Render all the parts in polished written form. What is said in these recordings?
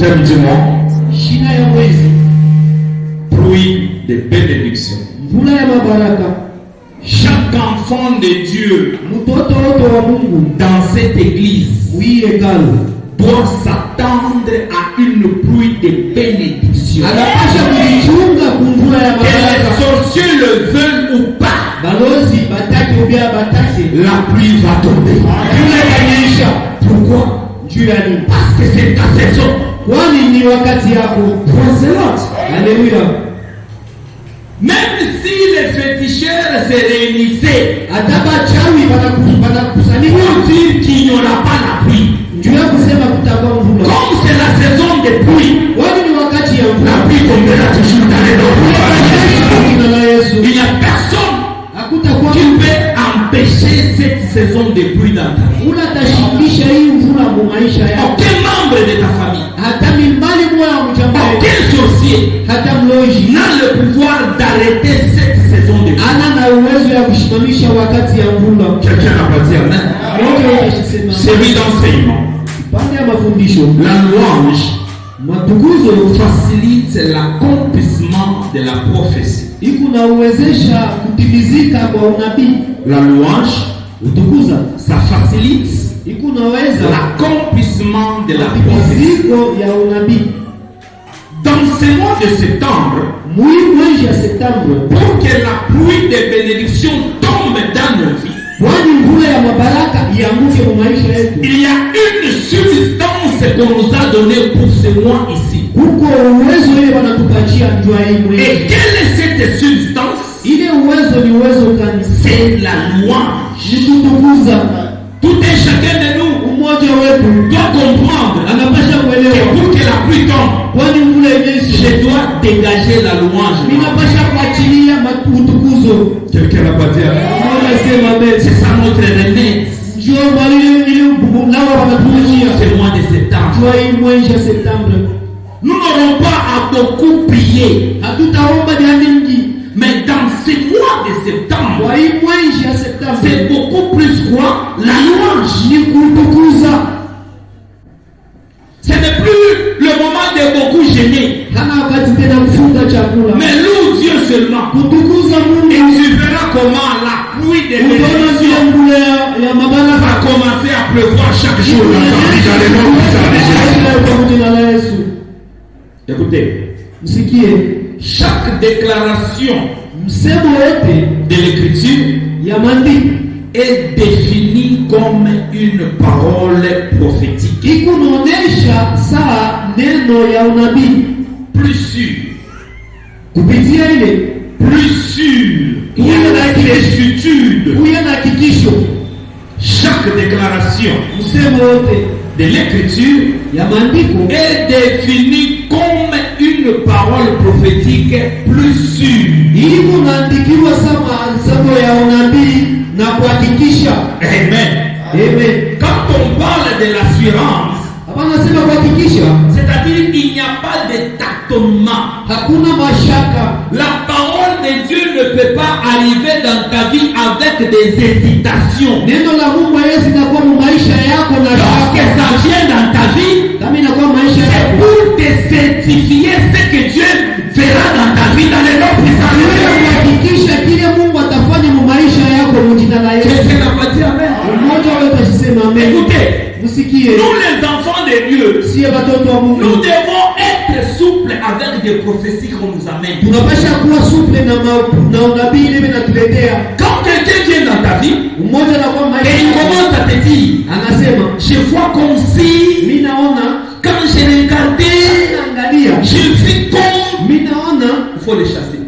Thème du mois. Pluie de bénédiction. Chaque enfant de Dieu dans cette église doit s'attendre à une pluie de bénédiction. Que les sorciers le veulent ou pas, la pluie va tomber. Pourquoi? Parce que c'est ta saison. Alléluia. Même si les féticheurs se réunissaient pour dire qu'il n'y aura pas la pluie, comme c'est la saison des pluies, la pluie tombera toujours dans les noms. Il n'y a personne qui peut empêcher cette saison de pluie dans ta vie. Aucun membre de ta famille, aucun sorcier n'a le pouvoir d'arrêter cette saison de pluie. Quelqu'un n'a pas dit amen. C'est lui d'enseignement. La louange facilite l'accomplissement de la prophétie. La louange, ça facilite l'accomplissement de la prophétie. Dans ce mois de septembre, pour que la pluie de bénédiction tombe dans nos vies, il y a une substance qu'on nous a donnée pour ce mois ici. Et quelle est cette substance? C'est la louange. Tout et chacun de nous doit comprendre que pour que la pluie tombe, je dois dégager la louange. Quelqu'un n'a pas dit amen. C'est ça notre remède. C'est le mois de septembre. Nous n'aurons pas à beaucoup prier. Mais dans ce mois de septembre, c'est beaucoup plus quoi? La louange. Ce n'est plus le moment de beaucoup gêner. Mais loue Dieu seulement. Et tu verras comment la pluie de bénédiction va commencer à pleuvoir chaque jour dans ta vie. Écoutez, chaque déclaration de l'écriture est définie comme une parole prophétique. Plus sûr. Plus sûr. Il y a la certitude. Chaque déclaration de l'écriture est définie comme une parole prophétique plus sûre. Amen. Quand on parle de l'assurance, c'est-à-dire qu'il n'y a pas de tâtonnement. La parole de Dieu ne peut pas arriver dans ta vie avec des hésitations. Lorsque ça vient dans ta vie, c'est pour te certifier ce que Dieu fera dans ta vie dans les noms puissants. Quelqu'un n'a pas dit amen. Écoutez, nous les enfants de Dieu, nous devons être souples avec des prophéties qu'on nous amène. Quand quelqu'un vient dans ta vie et il commence à te dire, je vois comme si, quand j'ai regardé, je vis comme, il faut les chasser.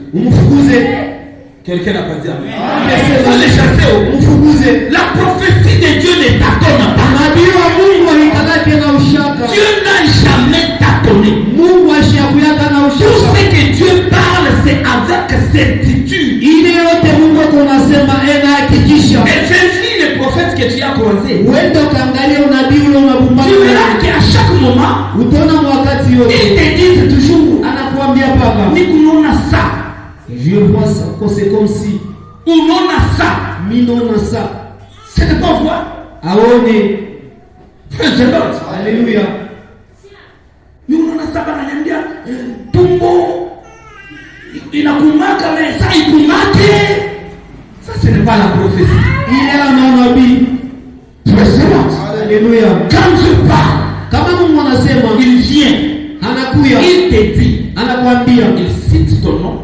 Quelqu'un n'a pas dit amen. Il faut les chasser. La prophétie de Dieu ne tâtonne pas. Dieu n'a jamais tâtonné. Tout ce que Dieu parle, c'est avec certitude. Et vérifie les prophètes que tu as croisés. Tu verras qu'à chaque moment, ils te disent toujours, Nicolas ça. Je vois ça, c'est comme si. Ou non a ça. Ce n'est pas vrai. Alléluia. saba ananiambia tumbo inakumaka mais ça ikumake. Ça ce n'est pas la prophétie. Il est un nabii. Alléluia. Quand je parle, kama Mungu anasema, il vient, anakuya, il te dit, anakuambia, il cite ton nom,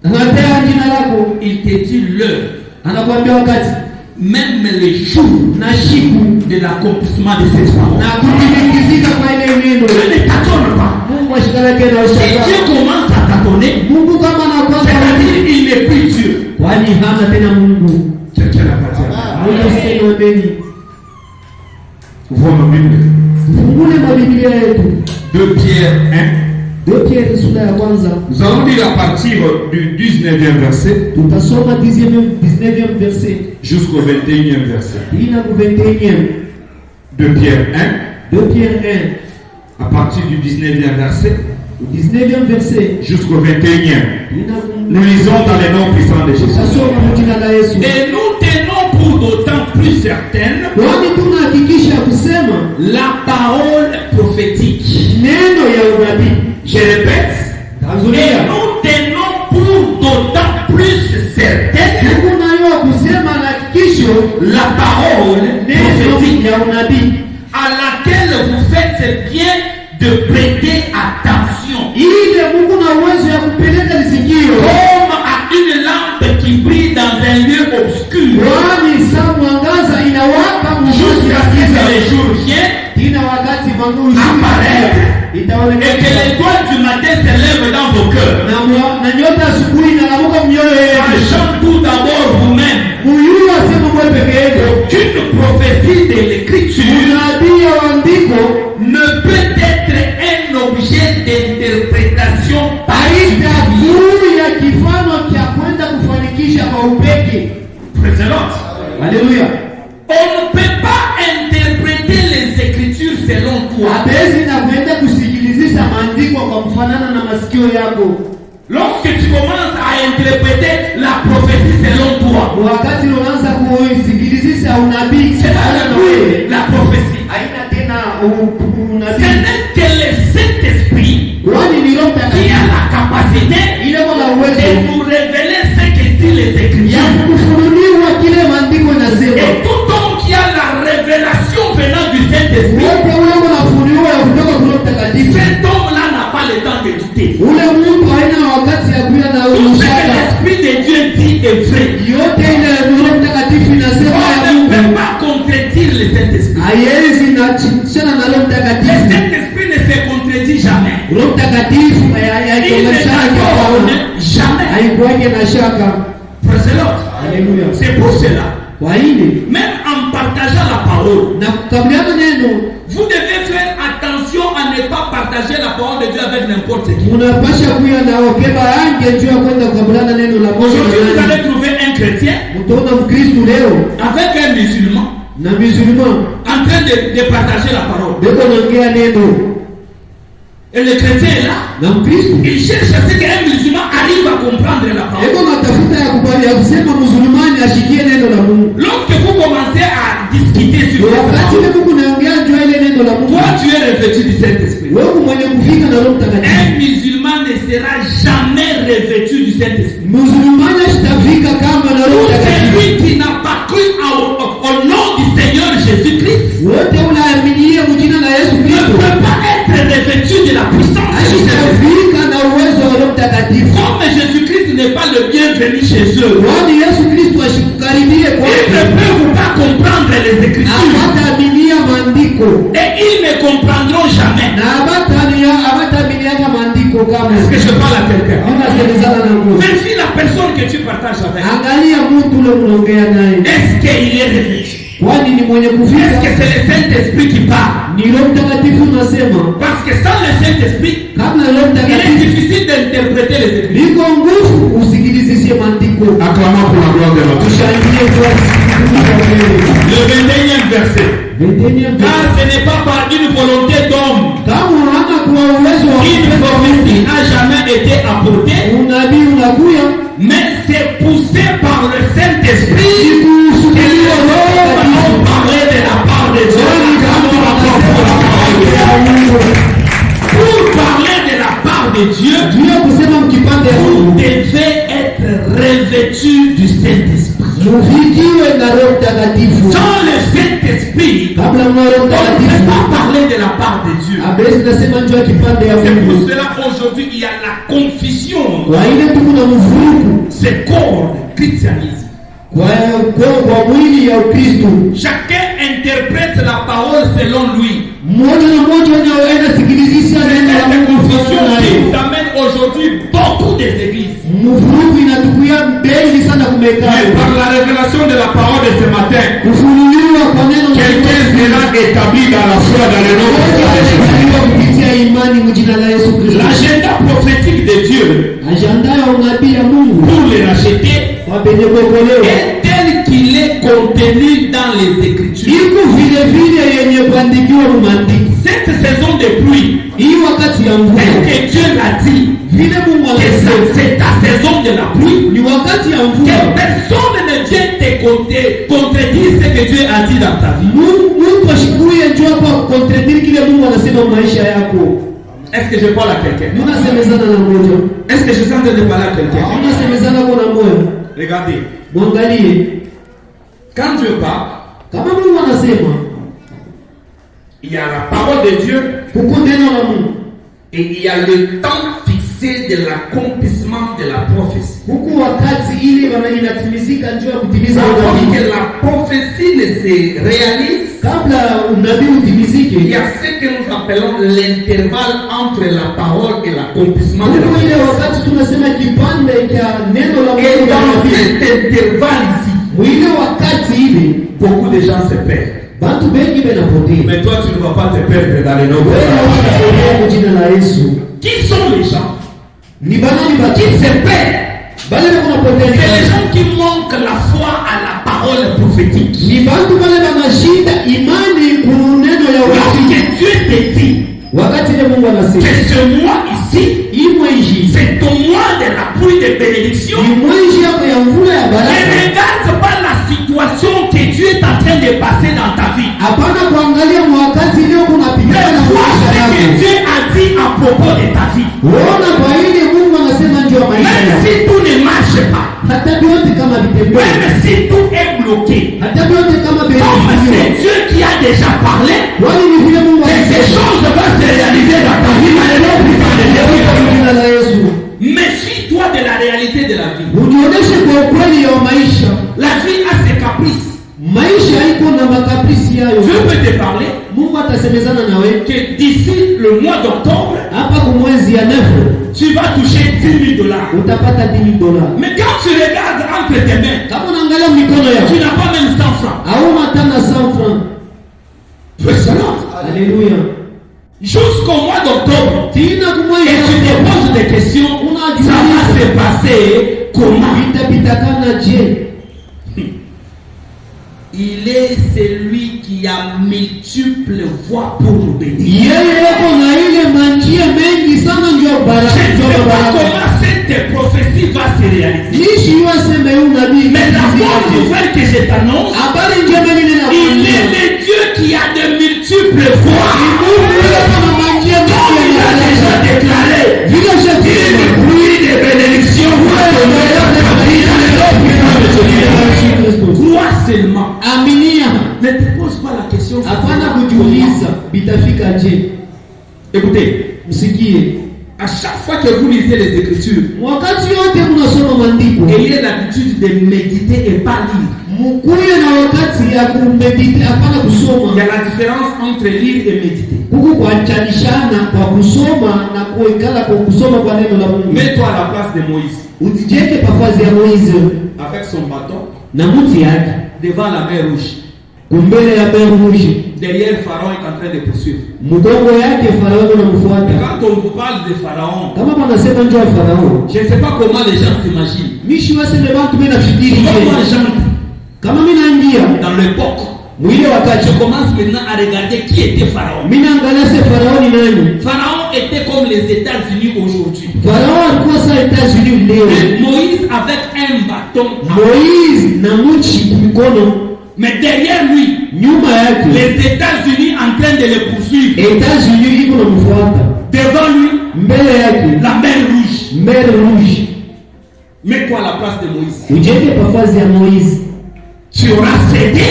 anatea jina lako, il te dit l'heure, anakuambia wakati, même les jours na siku de l'accomplissement de cette parole. na kutimilizika kwa ile neno. Dieu ne t'attend pas. Mungu ashikalake na Si ushaka. Dieu commence à t'attendre, Mungu kama anakuanza, c'est-à-dire il n'est plus Dieu. kwani hana tena Mungu. Quelqu'un n'a pas dit. Mungu sema mbeni. Ouvrons nos Bibles. Fungule Biblia yetu. 2 Pierre 1. 2 Pierre sura ya kwanza. Nous allons lire à partir du 19e verset Tutasoma 19e verset jusqu'au 21e verset. ina ku 21e. 2 Pierre 2 Pierre 1, à partir du 19e verset 19e verset jusqu'au 21e. ina Nous lisons dans les noms puissants de Jésus. tutasoma kwa jina la Yesu. Et nous tenons pour d'autant plus certaine Kwani tunahakikisha kusema la parole prophétique. neno ya unabii. Je répète. Et Tanzulia. nous tenons pour d'autant plus certaine Mungu nayo kusema na hakikisho la parole neno prophétique ya unabii à laquelle vous faites bien de prêter attention, ile Mungu na uwezo ya kupeleka lisikio comme à une lampe qui brille dans un lieu obscur, kwani saa mwangaza inawaka jusqu'à ce que mwangaza le jour vienne ina wakati mangu apparaître et que itaonekana l'étoile du matin se lève dans vos cœurs. na nyota asubuhi inalamuka mioyo yenu. Sachant tout d'abord vous-même Muyulu asema mwe peke yenu qu'une prophétie de l'écriture unabii ya andiko ne peut être un objet d'interprétation particulier. haitakuwa ya kifano cha kwenda kufanikisha kwa upeke. Praise the Lord. Haleluya. On ne peut pas interpréter les écritures selon toi. Hawezi na kwenda kusikilizisha maandiko kwa kufanana na masikio yako. Lorsque tu commences à interpréter la prophétie selon toi, Wakati unaanza kusikilizisha unabii c'est la prophétie. haina tena Ce unabii. n'est que le Saint-Esprit Kwani ni Roho qui a Mtakatifu la capacité ile kuna de uwezo nous révéler ce que dit les ya Écritures. kufunuliwa kile maandiko yanasema. Et tout homme qui a la révélation venant du Saint-Esprit, Wote ule unafunuliwa ya kutoka kwa Roho Mtakatifu. cet homme-là n'a pas le temps de douter. Ule mtu haina wakati ya kuya na Tout ce que ushaka. l'Esprit de Dieu dit est vrai. Yote ile Roho Mtakatifu inasema ya On ne Mungu peut pas contredire le Saint-Esprit. haiwezi na chana na Roho Le Mtakatifu. Saint-Esprit ne se contredit jamais. Roho Mtakatifu Il ne haikuashaka pardonne jamais. haikuwake na shaka. Praise the Lord. Haleluya. C'est pour cela, Kwa ile même en partageant la parole, na kukabiliana neno vous devez faire attention à ne pas partager la parole de Dieu avec n'importe qui. unapasha kuya na okeba yange juu ya kwenda kukabiliana neno la Mungu. Aujourd'hui, vous allez trouver un chrétien Utaona Mkristo leo avec un musulman na musulman en train de partager la parole. beko naongea neno Et le chrétien est là. na Mkristo Il cherche à ce qu'un musulman arrive à comprendre la parole. eko natafuta ya kubali ya kusema musulmani ashikie neno la Mungu. Lorsque vous commencez à discuter sur cette Wakati ile parole, Mungu naongea juu ya ile neno la Mungu, toi tu es revêtu du Saint-Esprit. wewe mwenye kufika na Roho Un Mtakatifu. musulman ne sera jamais revêtu du Saint-Esprit. Musulmani asitafika kama na Roho Pour Mtakatifu. celui qui n'a pas cru au nom du Seigneur Jésus-Christ Wote unaaminia jina la Yesu ne Kristo peut pas être revêtu de la puissance du Saint-Esprit. asitafika na uwezo wa Roho Mtakatifu. Comme Jésus-Christ n'est pas le bienvenu chez eux, Kwani Yesu Kristo asikukaribie ils ne kwake, peuvent pas comprendre les Écritures. hawataaminia maandiko Et ils ne comprendront jamais. na hawataaminiaka maandiko kama. Est-ce que je parle à quelqu'un? Unasemezana na Mungu. Vérifie la personne que tu partages avec. Angalia mtu ule unaongea naye, Est-ce qu'il est revêtu? kwani ni mwenye Est-ce kufika que c'est le Saint-Esprit qui parle? ni Roho Mtakatifu unasema. Parce que sans le Saint-Esprit, Kabla Roho il est Mtakatifu difficile d'interpréter les Écritures. liko nguvu usikilizishe maandiko. Acclamons pour la gloire de notre Dieu. Tushangilie kwa Le 21e verset. Car ce n'est pas par une volonté d'homme kama unaona kuwa uwezo wa qu'une prophétie n'a jamais été apportée, unabii unakuya mais c'est poussé par le Saint-Esprit que ikusukuliwa les Roho hommes ont Mtakatifu. parlé de la part de Dieu. Acclamons encore pour la parole de Dieu. Pour parler revêtus du Saint-Esprit. Sans le Saint-Esprit, on ne peut pas parler de la part de Dieu. C'est pour cela qu'aujourd'hui il y a la confusion. C'est corps de christianisme. Chacun interprète la parole selon lui. Cette confusion qui nous amène aujourd'hui beaucoup des églises. Mais par la révélation de la parole de ce matin, quelqu'un sera établi dans la foi dans le nom de Jésus. L'agenda prophétique de Dieu pour les racheter est tel qu'il est contenu dans les Écritures. Cette saison de pluie, tel que Dieu l'a dit, c'est ta saison de la pluie, que personne ne vient te contredire ce que Dieu a dit dans ta vie. Est-ce que je parle à quelqu'un? Est-ce que je suis en train de parler à quelqu'un? Regardez. Quand Dieu parle, il y a la parole de Dieu et il y a le temps fixé de l'accomplissement de la prophétie. Avant que la prophétie ne se réalise, il y a ce que nous appelons l'intervalle entre la parole et l'accomplissement de la prophétie. Et dans cet intervalle ici, beaucoup de gens se perdent. Mais toi tu ne vas pas te perdre dans les noms. Qui sont les gens qui se perdent? C'est les gens qui manquent la foi à la parole prophétique. Lorsque Dieu te dit que ce mois ici, c'est ton mois de la pluie de bénédiction, ne regarde pas la situation que Dieu est en train de passer dans ta vie. Mais vois ce que Dieu a dit à propos de ta vie. Même si tout ne marche pas, même si tout est bloqué, comme c'est Dieu qui a déjà parlé, ces choses vont se réaliser dans ta vie. Méfie-toi de la réalité de la vie. La vie a ses caprices. Dieu peut te parler que d'ici le mois d'octobre, tu vas toucher $10,000. Mais quand tu regardes entre tes mains, tu n'as pas même 100 francs. Alléluia. Jusqu'au mois d'octobre, et tu te poses des questions, ça va se passer comment? Il est celui qui a multiples voies pour nous bénir. Je ne sais pas comment cette prophétie va se réaliser. Mais la bonne nouvelle que je t'annonce, il est le Dieu qui a de multiples voies. Comme il a déjà déclaré, il est le pluie de bénédiction. Crois seulement. Ne te pose pas la question. Écoutez, à chaque fois que vous lisez les Écritures, ayez l'habitude de méditer et pas lire. Il y a la différence entre lire et méditer. Mets-toi à la place de Moïse. Avec son bâton devant la mer rouge. Derrière Pharaon est en train de poursuivre. Quand on vous parle de Pharaon, je ne sais pas comment les gens s'imaginent. Dans l'époque, je commence maintenant à regarder qui était Pharaon. Pharaon était comme les États-Unis aujourd'hui. Moïse avec un bâton. Mais derrière lui, les États-Unis en train de le poursuivre. Devant lui, la mer rouge. Mets-toi à la place de Moïse. Ujenge pafazi ya Moïse. Tu auras cédé.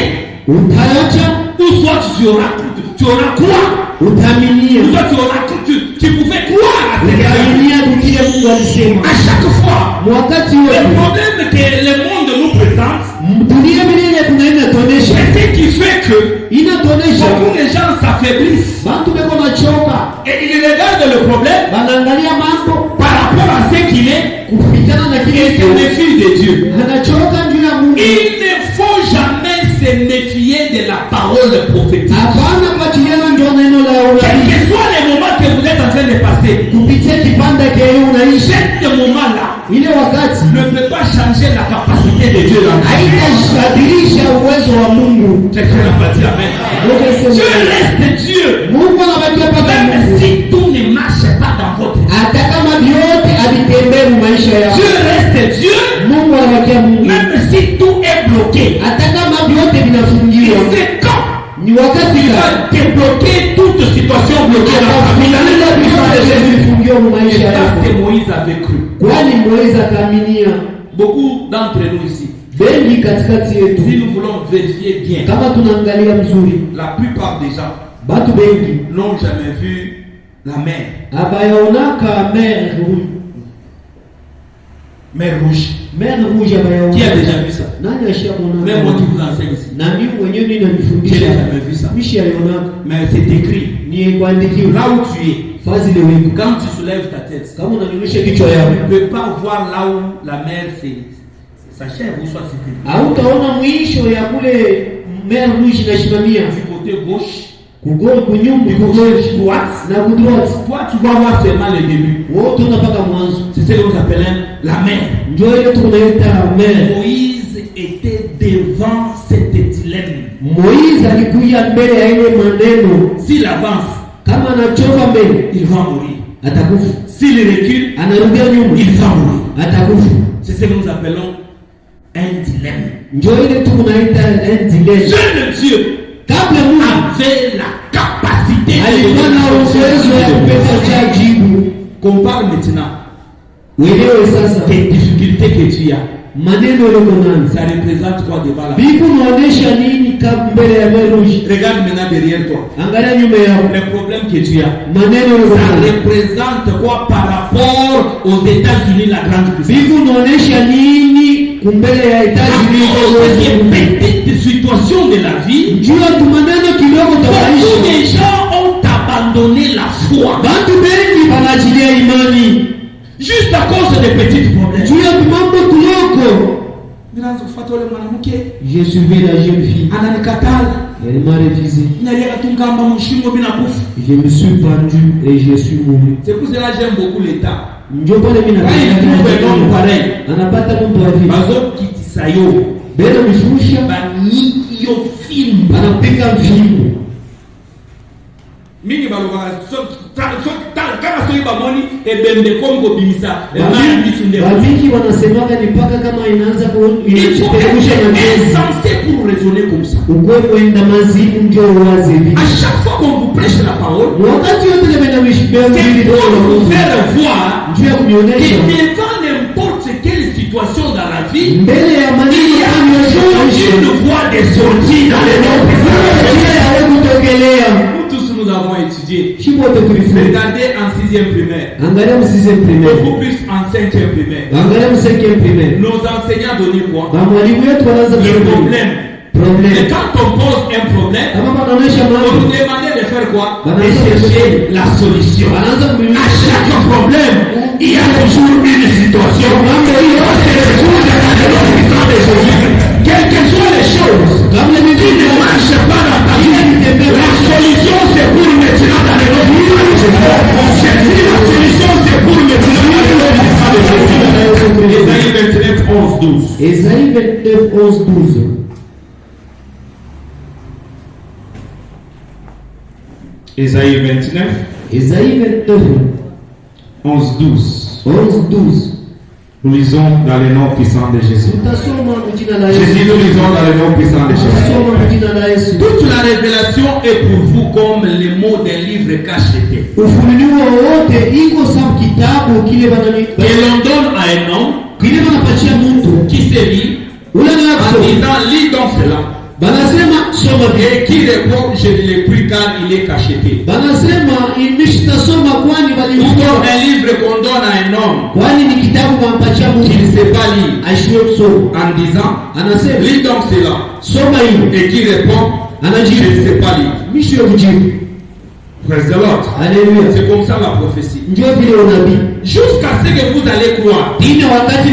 Utaacha. Ou soit tu auras quoi? Utaminia. Ou soit tu pouvais croire à ce à chaque fois. Le problème que le monde nous présente, c'est ce qui fait que beaucoup de gens s'affaiblissent. Et ils regardent le problème par rapport à ce qu'il est et se méfient de Dieu. Il ne faut jamais se méfier de la parole prophétique. Quel que soit le moment que vous êtes en train de passer, ce moment-là ne peut pas changer la capacité de Dieu. Quelqu'un n'a pas dit amen. Dieu reste Dieu. Même si tout ne marche pas dans votre vie. Dieu reste Dieu. Même si tout est bloqué. C'est quand il va débloquer toute situation bloquée dans la famille. Parce que Moïse avait cru. Beaucoup d'entre nous ici, si nous voulons vérifier bien, la plupart des gens n'ont jamais vu la mer. Mer rouge. Qui a déjà vu ça? Même moi qui vous enseigne ici. Je n'ai jamais vu ça. Mais c'est écrit. Là où tu es, quand tu soulèves ta tête, tu ne peux pas voir là où la mer s'achève ou soit située. Du côté gauche, du côté droite, toi tu vas voir seulement le début. C'est ce que nous appelons la mer. Moïse était devant cette dilemme. S'il avance, il va mourir. S'il recule, il va mourir. C'est ce que nous appelons un dilemme. Seul Dieu avait la capacité de compare maintenant tes difficultés que tu as. Ça représente quoi devant la vie? Regarde maintenant derrière toi. Le problème que tu as, ça représente quoi par rapport aux États-Unis, la grande puissance? Petite situation de la vie, beaucoup de gens ont abandonné la foi juste à cause des petits problèmes. Je suivais la jeune fille. Elle m'a refusé. Je me suis vendu et je suis mouru. C'est pour cela que j'aime beaucoup l'État. Mingi balobaka kama soki bamoni ebembe kongo bimisa babiki wanasemaka ni mpaka kama inaanza kuteremsha maneno censé pour raisonner comme ça. Ukwe kwenda mazimu ndio wazi hivi. À chaque fois qu'on vous prêche la parole, wakati wote nimenda mishibeo mbili pour vous faire voir ndio ya kunionyesha que devant n'importe quelle situation dans la vie, mbele ya maneno il y a toujours une voie de sortie dans les noms. Nous avons étudié. Regardez en 6e primaire. Beaucoup plus en 5e primaire. Nos enseignants donnaient quoi? Le problème. Et quand on pose un problème, on nous demandait de faire quoi? De chercher la solution. À chaque problème, il y a toujours une situation. Quelles que soient les choses, qui ne marchent pas dans ta vie, la solution c'est pour maintenant dans le nom de Jésus. La solution c'est pour maintenant dans le nom de Jésus. Ésaïe 29, 11, 12. Ésaïe 29, 11, 12. Nous lisons dans le nom puissant de Jésus. Jésus, nous lisons dans le nom puissant de Jésus. Toute la révélation est pour vous comme les mots d'un livre cacheté. Et l'on donne à un homme qui se lit en disant lis donc cela. Et qui répond je ne l'ai pris car il est cacheté. Ou comme un livre qu'on donne à un homme qui ne sait pas lire en disant lis donc cela. Et qui répond je ne sais pas lire. Praise the Lord. Alléluia. C'est comme ça la prophétie. Jusqu'à ce que vous allez croire. Jusqu'à ce que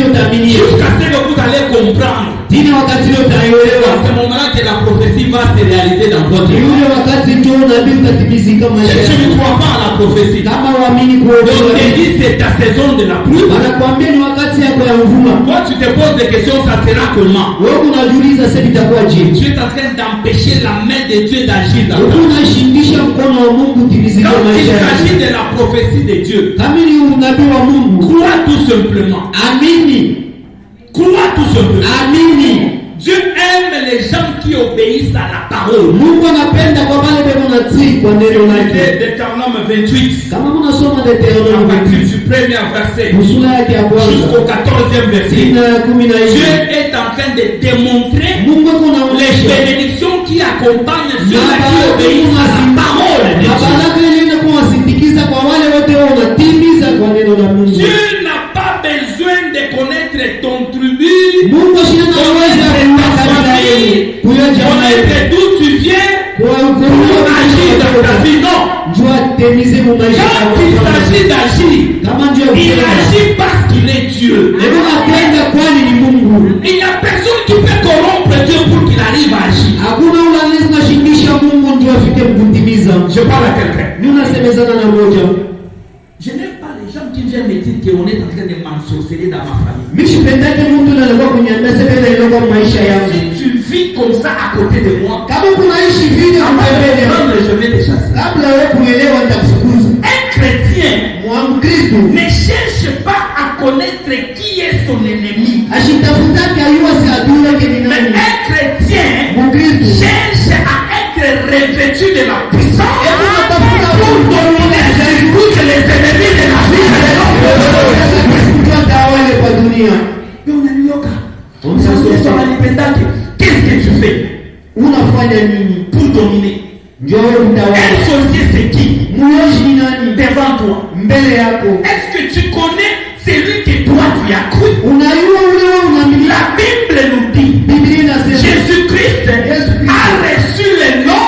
vous allez comprendre. C'est à ce moment-là que la prophétie va se réaliser dans votre vie. Si tu ne crois pas à la prophétie, donc c'est ta saison de la pluie. Quand tu te poses des questions, ça sera comment? Tu es en train d'empêcher la main de Dieu d'agir dans ta vie. Quand il s'agit de la prophétie de Dieu, crois tout simplement. Crois tout simplement. Dieu aime les gens qui obéissent à la parole. Deutéronome 28. À partir du premier verset jusqu'au 14e verset. Dieu est en train de démontrer les bénédictions qui accompagnent ceux qui obéissent à la parole de Dieu. Dieu n'a pas besoin de connaître ton tribu, connaître d'où tu viens pour agir dans ta vie. Non. Quand il s'agit d'agir, il agit parce qu'il est Dieu. Il n'y a personne qui peut corrompre Dieu pour qu'il arrive à agir. Je parle à quelqu'un. Je n'aime pas les gens qui viennent me dire qu'on est en train de m'ensorceler dans ma famille. Si tu vis comme ça à côté de moi, je vais te chasser. Un chrétien ne cherche pas à connaître qui est son ennemi. Mais un chrétien cherche à être revêtu de la puissance pour dominer toutes les ennemis de la vie. Qu'est-ce que tu fais pour dominer? Un sorcier c'est qui devant toi? Est-ce que tu connais celui que toi tu as cru? La Bible nous dit Jésus-Christ a reçu le nom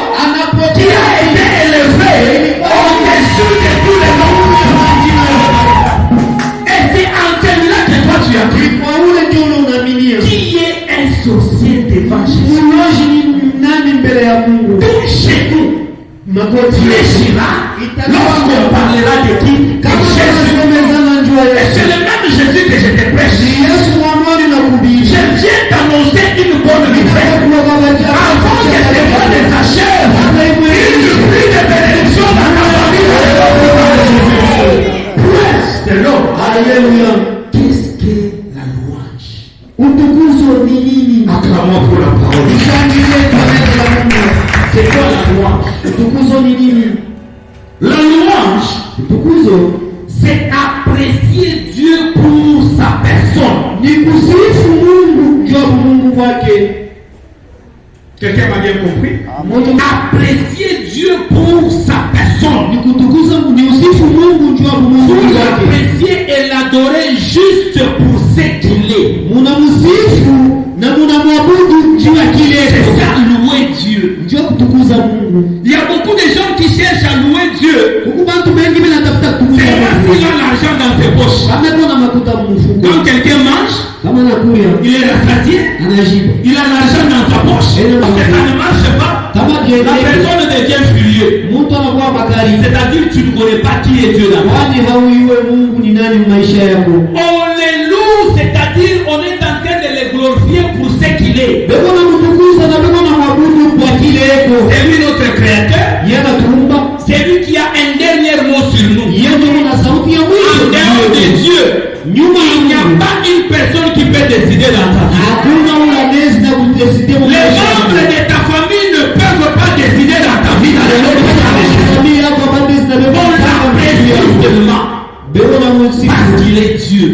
qui a été élevé au-dessus de tous les noms. Et c'est en celui-là que toi tu as cru. Qui est un sorcier devant Jésus? Tout chez nous fléchira lorsqu'on parlera de qui? De Jésus. Et c'est le même Jésus que je te prêche. Je viens t'annoncer une bonne nouvelle. Avant que ces bonnes s'achèvent, une pluie de bénédiction dans ta famille. Praise the Lord. Alléluia. Qu'est-ce que la louange? Acclamons pour la parole. C'est quoi la louange? La louange, c'est apprécier Dieu pour sa personne. Quelqu'un m'a bien compris? Apprécier Dieu pour sa personne. Pour l'apprécier et l'adorer juste pour ce qu'il est. C'est ça, louer Dieu. Il y a beaucoup de gens qui cherchent à louer Dieu. C'est parce qu'il a l'argent dans ses poches. Quand quelqu'un mange, il est rassasié. Il a l'argent dans sa poche. Parce que ça ne marche pas. La personne devient furieux. C'est-à-dire que tu ne connais pas qui est Dieu d'abord. On les loue, c'est-à-dire on est en train de les glorifier pour ce qu'il est. C'est lui notre créateur. C'est lui qui a un dernier mot sur nous. En dehors de Dieu, il n'y a pas une décider dans ta vie. Hakuna unaweza kudeside Les membres de ta famille ne peuvent pas décider dans ta vie dans le nom puissant de Jésus. familia yako bado On l'apprécie seulement parce qu'il est Dieu.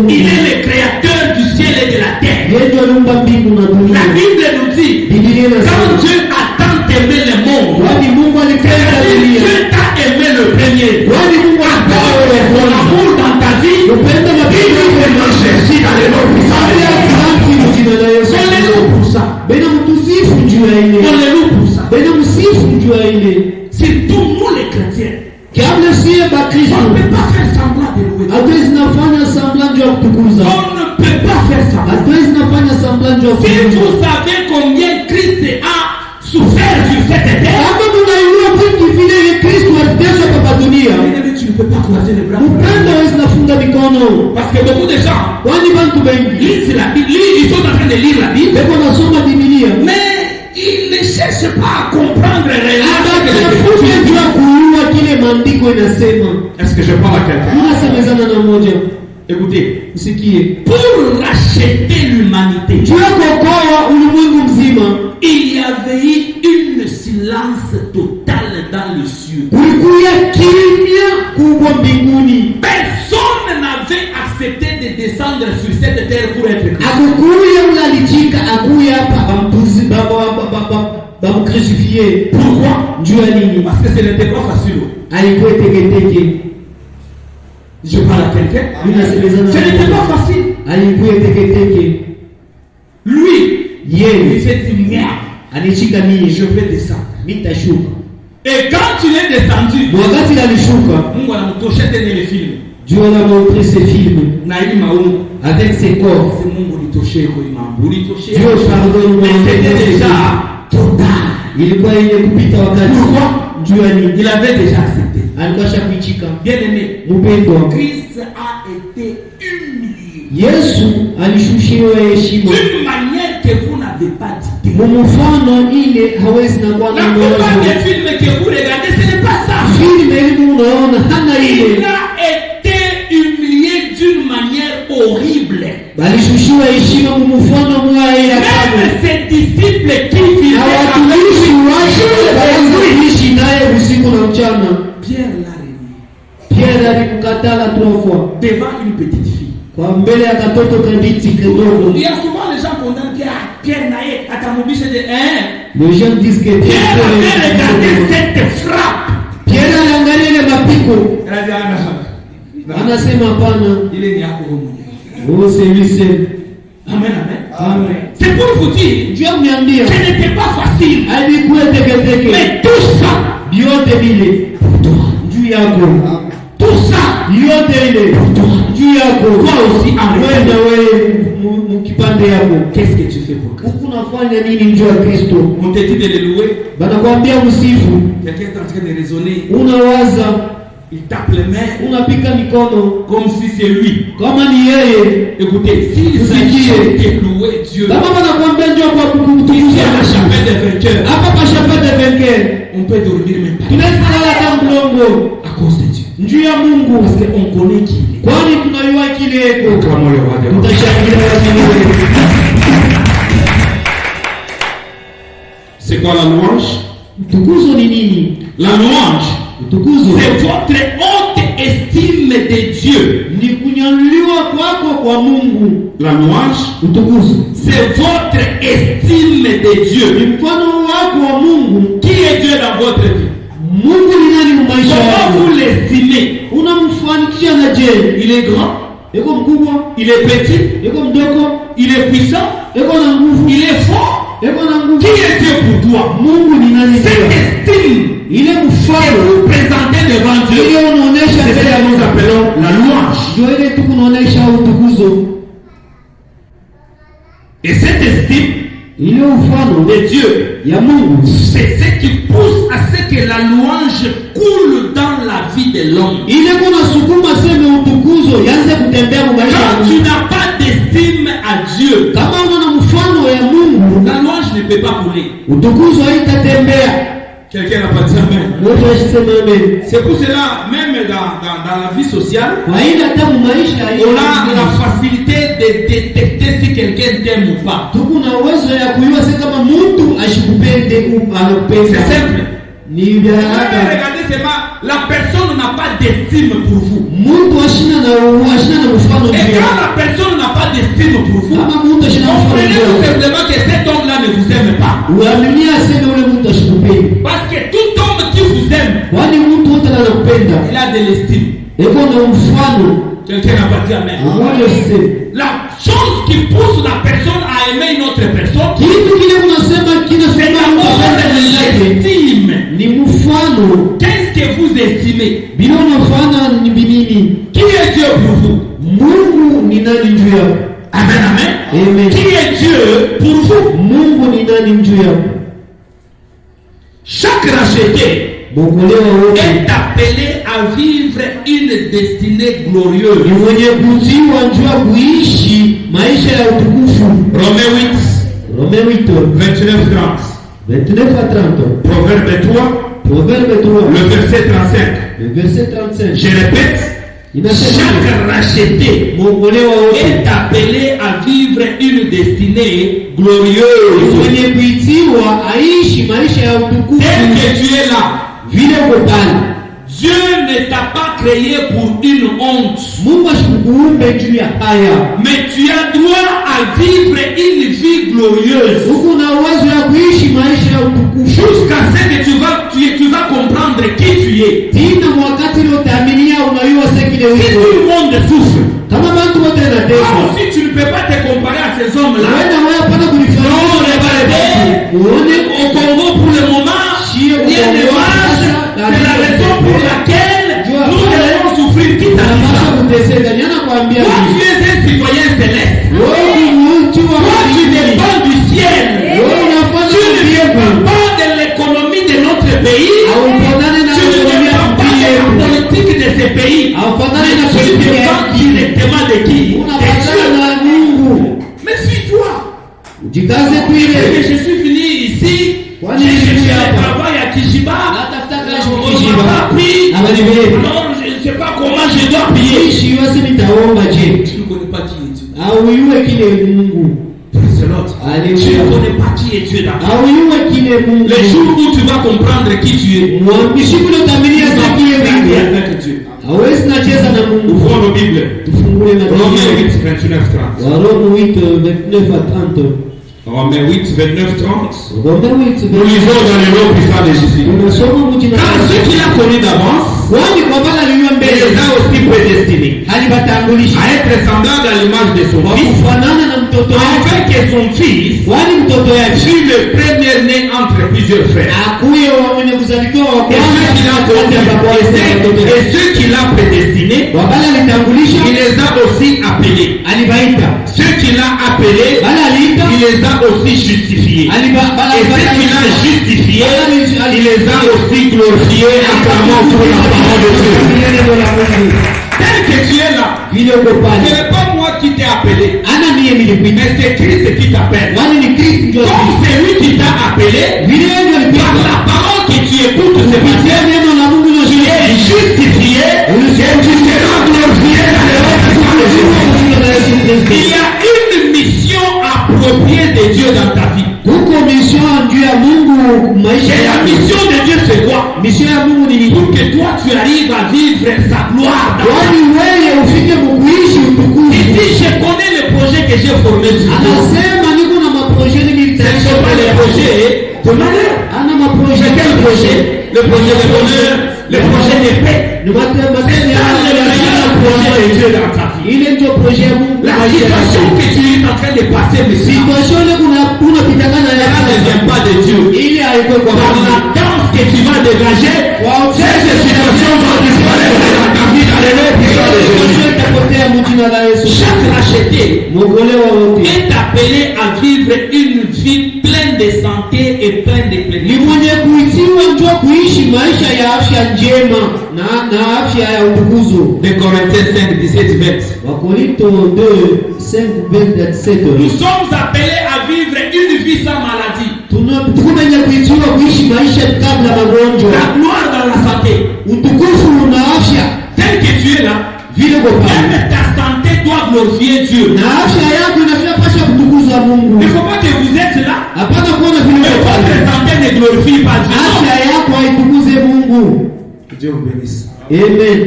Il est le créateur du ciel et de la terre. La Bible nous dit, quand Dieu a tant aimé le monde, Dieu t'a aimé le premier. Ton amour dans ta vie, il nous Jésus dans le nom puissant de Jésus. On les loue pour ça. On les loue pour ça. C'est tous nous les chrétiens. On ne peut pas faire semblant de louer. On ne peut pas faire semblant. Si vous savez combien Christ a souffert sur cette terre, tu ne peux pas croiser les bras. Parce que beaucoup de gens lisent la Bible, ils sont en train de lire la Bible, mais ils ne cherchent pas à comprendre réellement. Est-ce que je parle à quelqu'un? Écoutez, pour racheter l'humanité, il y avait eu une silence totale dans les cieux. Personne n'avait accepté de descendre sur cette terre pour être crucifié. Pourquoi? Parce que ce n'était pas facile. Je parle à quelqu'un. Ce n'était pas facile. Lui, il s'est dit merde, je vais descendre. Et quand il est descendu, Mungu anamtosha tena ile film. Dieu a montré ses films Na hii maungu avec ses corps. c'est Mungu nitoshe kwa mambo. Nitoshe. Dieu pardonne. Mais c'était déjà trop tard. Ilikuwa ile kupita wakati. Pourquoi? Il avait déjà accepté. Alikuwa shakuichika. Bien aimé, Mpendwa, Christ a été humilié Yesu alishushiwa heshima d'une manière que vous n'avez pas dit. mumufano ile hawezi na kuwa La na plupart mawazo. des films que vous regardez, ce n'est pas ça. Filme elimu unaona hana Il ile, a été humilié d'une manière horrible. balishushiwa heshima mumufano mwaye ya kama Même ses disciples qui na vivaient watumishi wake waliishi naye usiku na mchana. Pierre l'a renié Pierre alimkatala 3 fois devant une petite fille. kwa mbele ya katoto kabiti kidogo. Il y a souvent les gens condamnent Pierre naye atamubisha de Les gens disent que Pierre avait regardé cette frappe. Pierre aliangalia ile mapiko, anasema hapana, Il est yako mwenyewe. oh c'est lui seul. Amen, amen. Amen. C'est pour vous dire, Dieu ameniambia ce n'était pas facile. alikuwa teketeke, Mais tout ça, vyote vile juu yako, tout ça, yote ile juu yako. toi aussi en Wewe na wewe mkipande yako, Qu'est-ce que tu fais pour Christ? huku unafanya nini njoo ya Kristo? On te dit de le louer. Banakwambia msifu, Quelqu'un est en train de raisonner. unawaza, Il tape les mains unapika mikono comme si c'est lui. kama ni yeye. Écoutez, s'il s'agit de louer Dieu, Kama banakwambia njoo kwa ici à la kumtukuza chapelle des vainqueurs, hapa pa chapelle de vainqueur, on peut dormir même pas tunaweza kulala kama mlongo à cause de Dieu. njuu ya Mungu, Parce qu'on connaît qui il est. kwani tunajua kile yeko. Acclamons le roi des rois. Tutashangilia wazee. C'est quoi la louange? Utukuzo ni nini? La louange, Utukuzo c'est votre haute estime de Dieu. ni kunyanyuliwa kwako kwa Mungu. La louange, Utukuzo c'est votre estime de ni Dieu. mfano wako wa Mungu. Qui est Dieu dans votre vie? Mungu ni nani mu maisha Comment yako? vous l'estimez? Unamfanikisha na je? Il est grand, Eko mkubwa, il est petit, eko mdogo, il est puissant, eko na nguvu, il est fort. eko na nguvu. Qui est Dieu pour toi? Mungu ni nani? Cette Kwa estime ile que mfano vous présentez devant Dieu, ile unaonesha c'est ce mbele ya que nous Mungu. appelons la louange. Ndio ile tu kunaonesha utukuzo. Et cette estime Ile ufano de Dieu, ya Mungu c'est ce qui pousse à ce que la louange coule dans la vie de l'homme. ile kuna sukuma seme utukuzo yanze kutembea mu maisha ya Quand tu Mungu. n'as pas d'estime à Dieu, Kama una mfano ya Mungu, la louange ne peut pas couler. utukuzo haitatembea. Quelqu'un n'a pas dit amen. C'est pour cela, même dans la vie sociale, on a la facilité de détecter si quelqu'un t'aime ou pas. C'est simple. Regardez seulement, la personne n'a pas d'estime pour vous. Et quand la personne n'a pas d'estime pour vous, comprenez tout simplement que cet homme-là ne vous aime pas. Parce que tout homme qui vous aime, il a de l'estime. Quelqu'un n'a pas dit amen. La chose qui pousse la personne à aimer une autre personne, c'est d'abord l'estime. Qu'est-ce que vous estimez? Qui est Dieu pour vous? Amen, amen. Qui est Dieu pour vous? Chaque racheté est appelé à vivre une destinée glorieuse. Romains 8, 29 à 30. Proverbe 3, le verset 35. Je répète, chaque racheté est appelé à vivre une destinée glorieuse. Tel que tu es là, Dieu ne t'a pas créé pour une honte. Mais tu as droit à vivre une vie glorieuse. Jusqu'à ce que tu vas comprendre qui tu es. Si tout le monde souffre, alors si tu ne peux pas te comparer à ces hommes-là, non, regardez, au Congo pour le moment, il y a des marches. C'est la raison pour laquelle nous devons souffrir quitte à vivre. Toi, tu es un citoyen céleste. Toi, tu dépends du ciel. Tu ne dépends pas de l'économie de notre pays. Tu ne dépends pas de la politique de ce pays. Mais tu dépends directement de qui? Mais suis-toi. Je suis venu ici. J'ai cherché un travail à Kishiba. On m'a pas pris. Alors je ne sais pas comment je dois payer. Tu ne connais pas qui est Dieu. C'est l'autre. Tu ne connais pas qui est Dieu d'abord. Les jours où tu vas comprendre qui tu es, avec Dieu. Ouvrons nos Bibles. Romains 8, 29, 30. Romains 8, 29, 30. Nous lisons dans le nom puissant de Jésus. Car ceux qu'il a connus d'avance, il les a aussi prédestinés à être semblables à l'image de son fils, afin que son fils fût le premier-né entre plusieurs frères. Et ceux qu'il a prédestinés, il les a aussi appelés. Ceux qu'il a appelés, il les a aussi justifiés. Et ceux qu'il a justifiés, il les a aussi glorifiés en clamant pour la parole de Dieu. Tel que tu es là, ce n'est pas moi qui t'ai appelé, mais c'est Christ qui t'appelle. Comme c'est lui qui t'a appelé, par la parole que tu écoutes ce matin, tu es justifié et tu seras glorifié dans le reste de Jésus. Il y a une mission appropriée de Dieu dans ta vie. Et la mission de Dieu c'est quoi? Pour que toi tu arrives à vivre sa gloire dans ta vie. Il dit je connais le projet que j'ai formé sur toi. Ce sont pas les projets de malheur. C'est quel projet? Le projet de bonheur, le projet de paix. C'est ça le meilleur projet de Dieu dans ta vie. La situation que tu es en train de passer, mais ça ne vient pas de Dieu. Par la danse que tu vas dégager, ces situations vont disparaître dans ta vie dans le nom puissant de Jésus. Chaque racheté est appelé à vivre une vie pleine de santé et pleine de plénitude. 2 Corinthiens 5, 17, 20. Nous sommes appelés à vivre une vie sans maladie. Dieu. Na afya yako inapaswa kutukuza Mungu. Il ne faut pas que vous êtes là. Hapana kuona vile Mais votre santé ne glorifie pas Dieu. afya yako haitukuze Mungu. Dieu vous bénisse. Amen.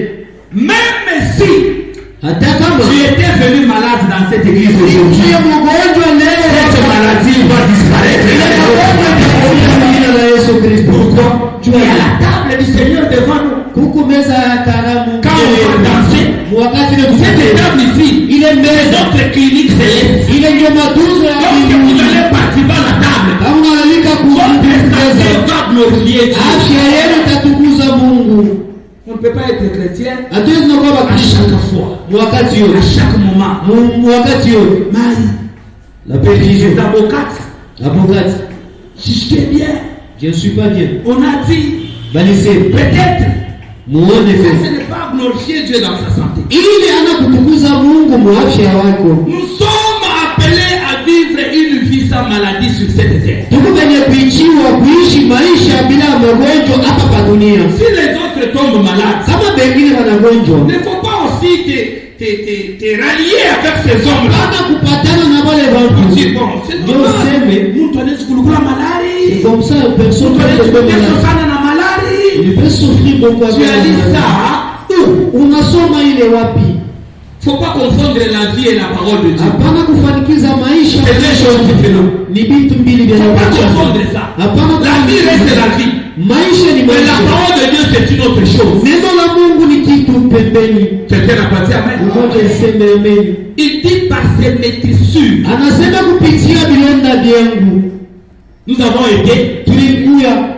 Même si Hata kama tu étais venu malade dans cette église aujourd'hui, ukiwa mgonjwa leo, cette maladie va disparaître. jina la Yesu Kristo. Pourquoi? Tu Jua es à la table du Seigneur devant nous. kuku meza ya karamu. Quand on va danser, Wakati ile cette table ici, ile meza notre clinique céleste. ile ndio matunzo ya Lorsque vous allez participer à la table, kama unaalika votre santé kuomba va glorifier Dieu. afya yenu itatukuza Mungu. On ne peut pas être chrétien Hatuwezi na kwa à chaque fois, wakati à yote, chaque moment. wakati yote. Marie, La pédition, les avocats, avocate, j'étais bien. je ne suis pas bien. On a dit, Balise, peut-être, muone ça, fe. ce n'est pas glorifier Dieu dans sa santé. Ili ana kutukuza Mungu mwafya wako. Nous sommes appelés à vivre une vie sans maladie sur cette terre. Tuko kwenye kuichiwa kuishi maisha bila magonjwa hapa pa dunia. Si les autres tombent malades, Kama wengine wanagonjwa, il ne faut pas aussi te rallier avec ces hommes-là. hata kupatana na wale On watu. dit, bon, c'est Ndio normal. useme, Mtu anaweza kulukula malari. comme ça personne Mtu ne anaweza peut kuteswa pas. sana na malari. Il peut souffrir beaucoup Tu as dit ça. Unasoma ile wapi? Faut pas confondre la vie et la parole de Dieu. Hapana kufanikiza maisha. C'est deux choses différentes. Ni vitu mbili vya Faut pas tofauti. confondre ça. Hapana La vie reste la vie. Maisha ni Mais la maisha. parole de Dieu, c'est une autre chose. Neno la Mungu ni kitu pembeni. Quelqu'un a pas dit amen. Ngoja niseme amen. Il dit par ses maîtrissures. Anasema kupitia vilonda vyangu Nous avons été. tulikuya.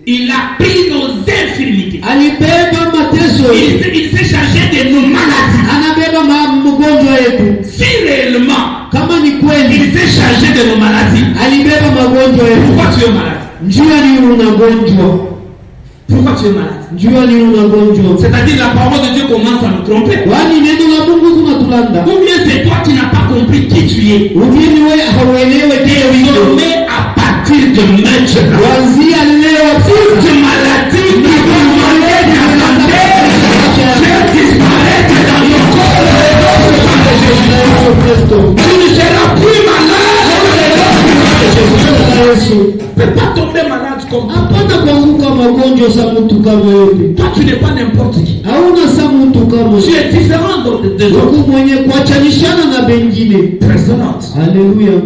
Il a pris nos infirmités. Alibeba mateso yetu. Il s'est chargé de nos maladies. Anabeba magonjwa yetu. Si réellement Kama ni kweli il s'est chargé de nos maladies, alibeba magonjwa yetu. pourquoi tu es malade? Njua ni unagonjwa. Pourquoi tu es malade? Njua ni unagonjwa. C'est-à-dire la parole de Dieu commence à nous tromper. Kwani neno la Mungu tunatulanda. Ou bien c'est toi qui n'as pas compris qui tu es. Ujini wewe hauelewe kile wito. Désormais, à partir de maintenant, Kuanzia leo toute maladie qui va demander ta santé, Dieu disparaître dans ton corps. Tu ne seras plus malade. Tu ne peux pas tomber malade comme toi. hapana kuanguka magonjwa sa mtu kama yote. Toi, tu n'es pas n'importe qui. Hauna sa mtu kama Tu es différent des autres. Mungu mwenye kuachanishana na bengine. Présente. Haleluya.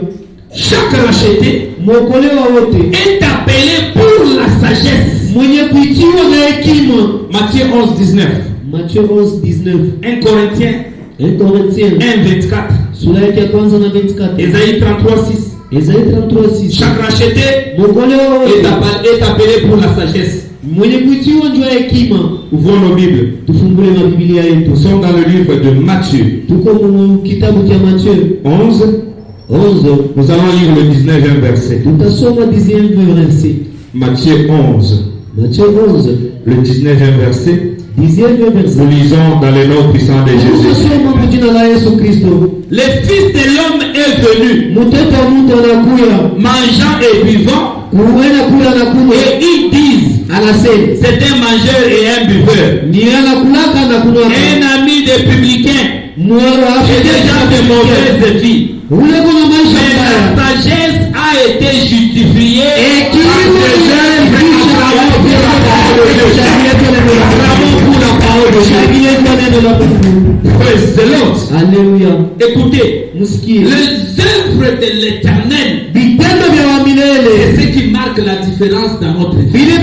Chaque racheté Mwokolewa wote est appelé pour la sagesse. mwenye kuitiwa na hekima. Matthieu 11:19. Matthieu 11:19. 1 Corinthiens 1 Corinthiens 1:24. sura yake ya kwanza na 24. Ésaïe 33:6. Esaïe 33:6. Chaque racheté Mwokolewa est wote appelé pour la sagesse. mwenye kuitiwa njoo ya hekima. Ouvrons nos Bibles. Tufungule mabiblia yetu. Nous sommes dans le livre de Matthieu Tuko mu kitabu cha Matthieu 11. 11. Nous allons lire le 19e verset. Tutasoma 10e verset. Matthieu 11. Matthieu 11. Le 19e verset. 10e verset. Nous lisons dans le nom puissant de Jésus. Tutasoma kwa jina la Yesu Kristo. Le Fils de l'homme est venu, Mtoto wa mtu anakuya, mangeant et buvant, kuenda kula na kunywa. et ils disent, Anasema c'est un mangeur et un buveur, ni anakulaka na kunywa. un ami des publicains, Mwara et des gens de mauvaise vie. ule kuna maisha Mais mbaya. la sagesse a été justifiée par Hekima les œuvres acclamées pour la parole de Dieu. Acclamons pour la parole de Dieu. Praise the Lord. Haleluya. Écoutez, Msikie. les œuvres de l'Éternel, Vitendo vya wa milele c'est ce qui marque la différence dans notre vie. vile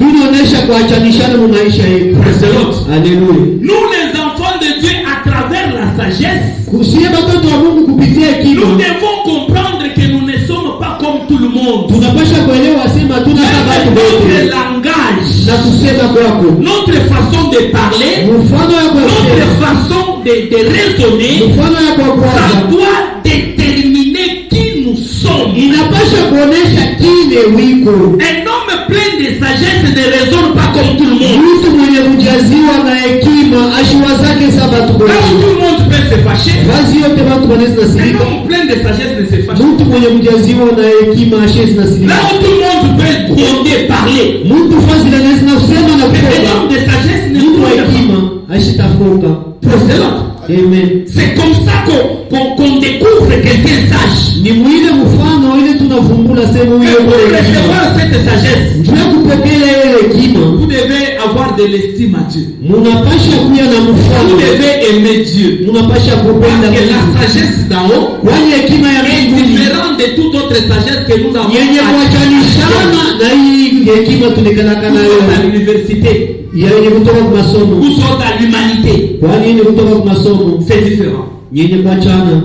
vinaonyesha kuachanishana mu maisha yetu. Praise the Lord. Haleluya. Nous les enfants de Dieu, à travers la sagesse, Kusie watoto wa Mungu kupitia nous hekima. devons comprendre que nous ne sommes pas comme tout le monde. Tunapasha kuelewa sema tuna Même sababu notre wote. langage, Na kusema kwako. notre façon de parler, Mfano yako notre ya façon de raisonner, mfano yako ça kwanza. doit déterminer qui nous sommes. Inapasha kuonesha kile wiko. Un homme plein de sagesse ne raisonne pas comme tout le monde. Mtu mwenye kujaziwa na hekima ashua zake sabatu Là où kwa. tout le monde peut se fâcher, Vazi yote watu wanaweza un nasirika. homme plein de sagesse ne se fâche. Mtu mwenye kujaziwa na hekima ashezi Là nasirika. où tout le monde peut gronder, parler, Mtu fazi anaweza na kusema na un kutoka. homme de sagesse ne Mtu wa peut pas. hekima ashitafoka. Praise the Lord. Amen. C'est comme ça qu'on découvre quelqu'un sage. Ni mwile mfano ile tunavumbula sema huyo Pour recevoir cette sagesse, njoo kupokea ile hekima. vous devez avoir de l'estime à Dieu. Munapasha kuya na Vous mfano. devez aimer Dieu. Munapasha Parce kupenda que la Mungu. sagesse d'en haut Kwani hekima ya est mbinguni différente de toute autre sagesse que nous avons. yenye kuachanishana na hii hekima tulikanaka Vous nayo êtes à l'université, yenye kutoka kwa masomo. vous êtes à l'humanité. Kwani ni kutoka kwa masomo C'est différent. yenye kuachana.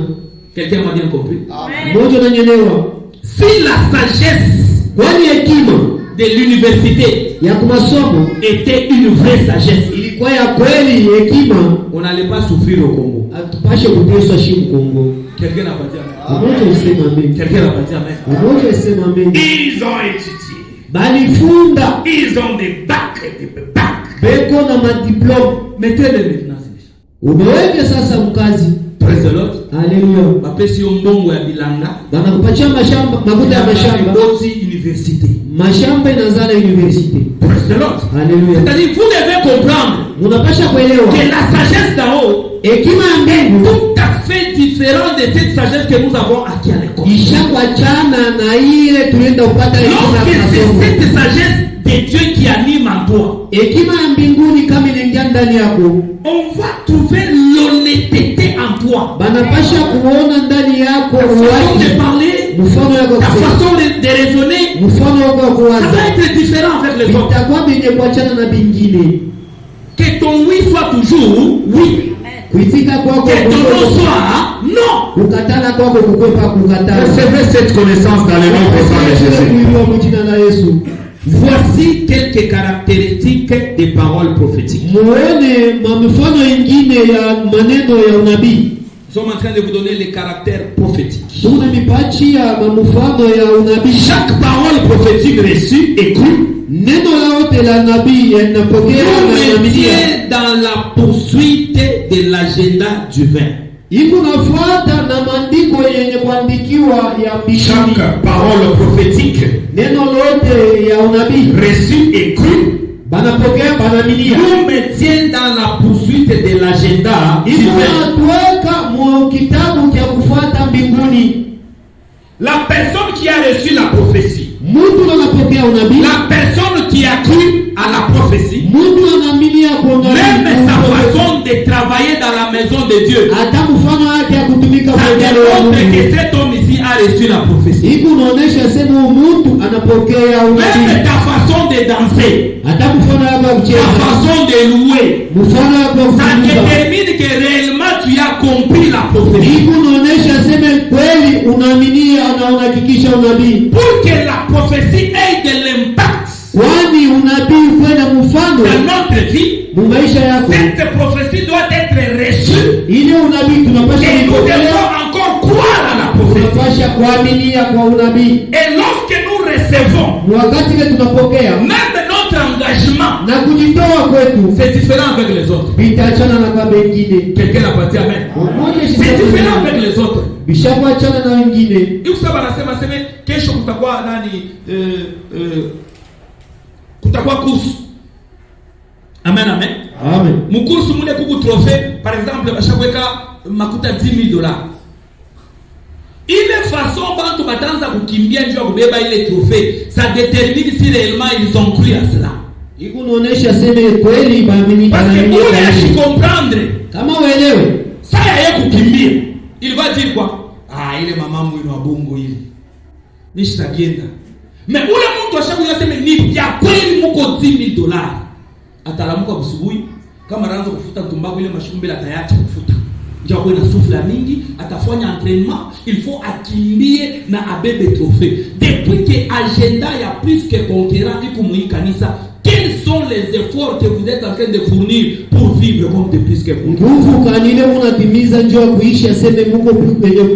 Quelqu'un m'a bien compris. Moja unanyelewa. Si la sagesse Kwani hekima de l'université ya kumasomo était une vraie sagesse, ilikuwa ya kweli, hekima on n'allait pas souffrir au Congo. atupashe kuteswa shi Kongo. Quelqu'un n'a pas dit amen. Umoja usema amen. Quelqu'un n'a pas dit amen. Umoja usema amen. Ils ont étudié. Balifunda Ils ont des bacs et des bacs. beko na madiplome. Mettez-les maintenant. Umeweke sasa mkazi. Praise the Lord. Haleluya. Bapesi yo mbongo ya bilanga. Banakupatia mashamba, makuta ya mashamba. Boti université. Mashamba inazala university. Praise the Lord. Haleluya. C'est-à-dire vous devez comprendre Unapasha kuelewa que la sagesse d'en haut hekima ya est mbingu tout à fait différente de cette sagesse que nous avons acquis à l'école. ishakwachana na ile tulienda kupata hekima Lorsque ya c'est masomo. cette sagesse de Dieu qui anime en toi, Hekima ya mbinguni kama inaingia ndani yako, on va trouver l'honnêteté en toi. banapasha kuona ndani yako Ta façon uwaji, de parler, mfano wako ta kusema, façon de raisonner, mfano wako ça kuwaza, va être différent avec les autres. vitakuwa vyenye kuachana na vingine. Que ton oui soit toujours oui. Kuitika kwako Que ton non kukwepa, soit non. kukatana kwako kukwepa kukatana. Recevez cette connaissance dans le nom puissant de Jésus. Kuibiwa kwa jina la Yesu. Voici quelques caractéristiques des paroles prophétiques. Muone mifano ingine ya maneno ya unabii. Nous sommes en train de vous donner les caractères prophétiques. Tuna mipachi ya mifano ya unabii. Chaque parole prophétique reçue et crue Neno lote la nabii yanapokea nous na nabii. maintient dans la poursuite de l'agenda divin. Iko nafuata na maandiko yenye kuandikiwa ya mbinguni. Chaque parole prophétique Neno lote ya unabii reçue et crue banapokea banamilia. Nous maintient dans la poursuite de l'agenda Iko divin. natuweka mu kitabu cha kufuata mbinguni. La personne qui a reçu la prophétie, Mtu anapokea unabii. la personne qui a cru à la prophétie, Mtu anaaminia kwa même sa unabii. façon de travailler dans la maison de Dieu, Hata mfano wake ya kutumika ça kwa jina la démontre Mungu. que cet homme ici a reçu la prophétie. Iko unaonesha sema mtu anapokea Même unabii. ta façon de danser, Hata mfano wake wa ta kucheza. façon de louer, Mfano wake wa ça kuimba. détermine que réellement tu as compris la prophétie. Iko unaonesha sema kweli unaaminia na unahakikisha unabii. Pour que la prophétie ait de l'impact Kwani unabii uwe na mfano dans notre vie, mu maisha yako. cette prophétie doit être reçue. Ile unabii tunapasha Et nous kupokea, devons encore croire à la prophétie. tunapasha kuaminia kwa unabii. Et lorsque nous recevons, Ni wakati ile tunapokea même notre engagement, na kujitoa kwetu c'est différent avec les autres. vitaachana na kwa wengine. Quelqu'un n'a pas dit amen. Mmoja C'est différent shida avec les autres. bishakuachana na wengine. Hiyo sababu anasema sema kesho kutakuwa nani kutakuwa course. Amen amen. Amen. Mkursu mule kuku trophée par exemple bashaweka makuta $10,000. Ile façon bantu batanza kukimbia njoo ya kubeba ile trophée, ça détermine si réellement ils ont cru à cela. Iko unaonesha sema kweli baamini Parce que baamini. pour les comprendre, Kama uelewe ça yeye kukimbia. Il va dire quoi? Ah, ile mama mwino wa bongo ile. Nishitabienda. Mais ule mtu ashakuja sema ni ya kweli mko $10,000. Atalamuka busubuhi kama anaanza kufuta tumbaku ile mashumbe la tayari kufuta. Ndio kwa ina sufla mingi, atafanya entraînement, il faut akimbie na abebe trophée. Depuis que agenda ya plus que conquérant iko mu kanisa, quels sont les efforts que vous êtes en train de fournir pour vivre comme de plus que conquérant? nguvu kanile unatimiza njoo kuishi aseme Mungu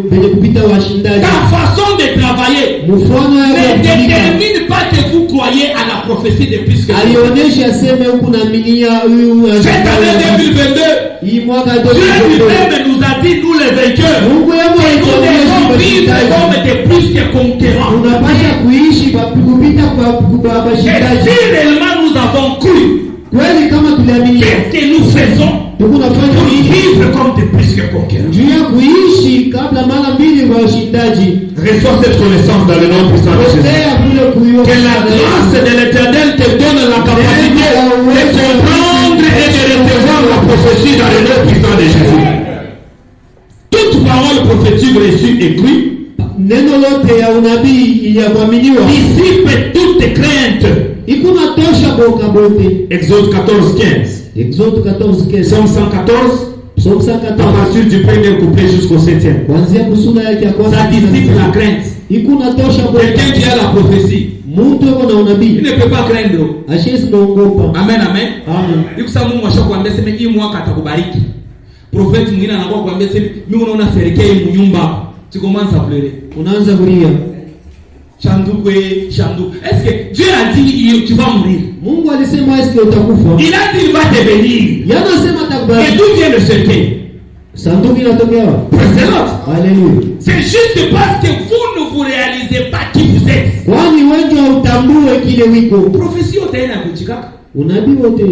kwenye kupita washindaji. Ta façon de travailler Mfano ne yake détermine pas que vous croyez à la prophétie de plus que conquérant. alionyesha aseme huku naaminia huyu Cette année 2022, hii mwaka Dieu 2022. lui-même nous a dit, nous les vainqueurs, Mungu yeye nous devons alionyesha vivre comme des plus que conquérants. unapasha kuishi kupita kwa Et washindaji. si réellement nous avons cru, Kweli kama tuliamini, qu'est-ce que nous faisons Tukunafanya vivre comme des plus que conquérants. juu ya kuishi kabla mara mbili kwa washindaji. Reçois cette connaissance dans le nom puissant de Jésus. Pokea kule kuiona. Que la grâce de l'Éternel te donne la capacité de comprendre et de recevoir la prophétie dans le nom puissant de Jésus. Toute parole prophétique reçue écrite Neno lote ya unabii ya kuaminiwa dissipe toute crainte. ikuna tosha boka bote. Exode 14:15. Exode 14:15. Psaume 114. Psaume À 114. partir du premier couplet jusqu'au 7e. Kuanzia kusura yake ya kwanza. Ça dissipe la crainte. Ikuna tosha boka. Quelqu'un qui a la prophétie, Mtu yuko na il unabii. ne peut pas craindre. Ashesi naogopa. Amen, amen. Amen. Ikusa Mungu ashakwambia sema hii mwaka atakubariki. Profeti mwingine anakuwa kwambia sema mimi unaona serikali mnyumba. Tu commences à pleurer. Unaanza kulia. Shanduku. Est-ce que Dieu a dit tu vas mourir? Mungu alisema eske utakufa. Il a dit il va te bénir. Yanasema Et atakubariki. d'où vient le secret? Sanduku inatokea wapi? C'est l'autre. Haleluya. C'est juste parce que vous ne vous réalisez pas qui vous êtes. Kwani wengi hautambue kile wiko. Prophétie utaenda kuchikaka. Unabii wote.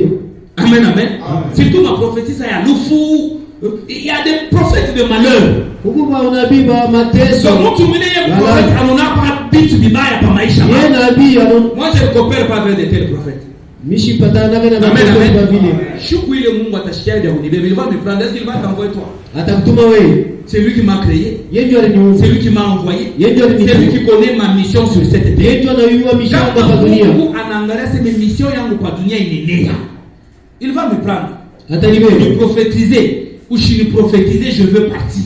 Amen, amen. Surtout ma prophétie ça y a l'oufou. Il y a des prophètes de malheur. Huko kwa unabii ba mateso. Donc mtu mwingine prophète anaona vitu vibaya kwa maisha. Yeye nabii anaona. Moi je ne compare pas avec de tels prophètes. Mishi patana na Amen, mateso amen. kwa vile. Shuku ile Mungu atashikia ndio kunibeba. Il va me prendre, est-ce qu'il va t'envoyer toi? Atakutuma wewe. C'est lui qui m'a créé. Yeye ndio aliniumba. C'est lui qui m'a envoyé. Yeye ndio C'est lui alinituma. qui connaît ma mission sur cette terre. Yeye ndio anayua mission Kama kwa dunia. Mungu anaangalia sema mission yangu kwa dunia inenea. Il va me prendre. Atanibeba. Me prophétiser ou je ne prophétiser, je veux partir.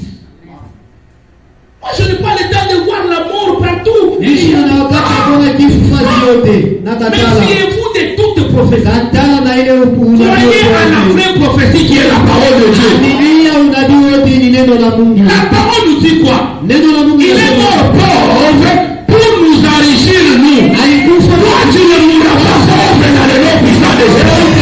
Moi je n'ai pas le temps de voir la mort partout. Mishi na wakati kuna kifo fazi yote. Na katala. Méfiez-vous de toute prophétie. Katala na ile unabii. Croyez à la vraie prophétie qui est la parole de Dieu. Biblia unabii wote ni neno la Mungu. La parole nous dit quoi? Neno la Mungu Il est mort pauvre pour nous enrichir nous. alikufa Toi tu ne mourras pas pauvre dans le nom puissant de Jésus.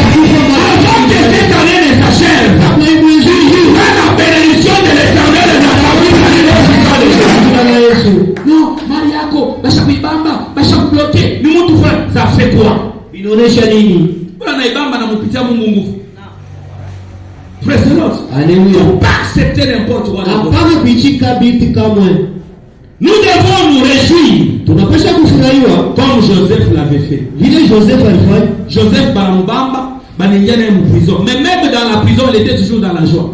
Avant que cette année ne s'achève, tu vivras la bénédiction de l'Éternel dans ta vie dans le nom puissant de Jésus. Non, Mariako, bashakuibamba, bashakubloke, ni mtu fulani. Ça fait quoi? inaonesha nini? Bwana naibamba na mpitia Mungu nguvu. Praise the Lord. Haleluya. Pas accepter n'importe quoi. Hapana kuichika biti kamwe. Nous devons nous réjouir Tunapasha kufurahiwa comme Joseph l'avait fait. vile Joseph alifanya. Joseph Baramubamba, Banengia na prison. Mais même dans la prison, il était toujours dans la joie.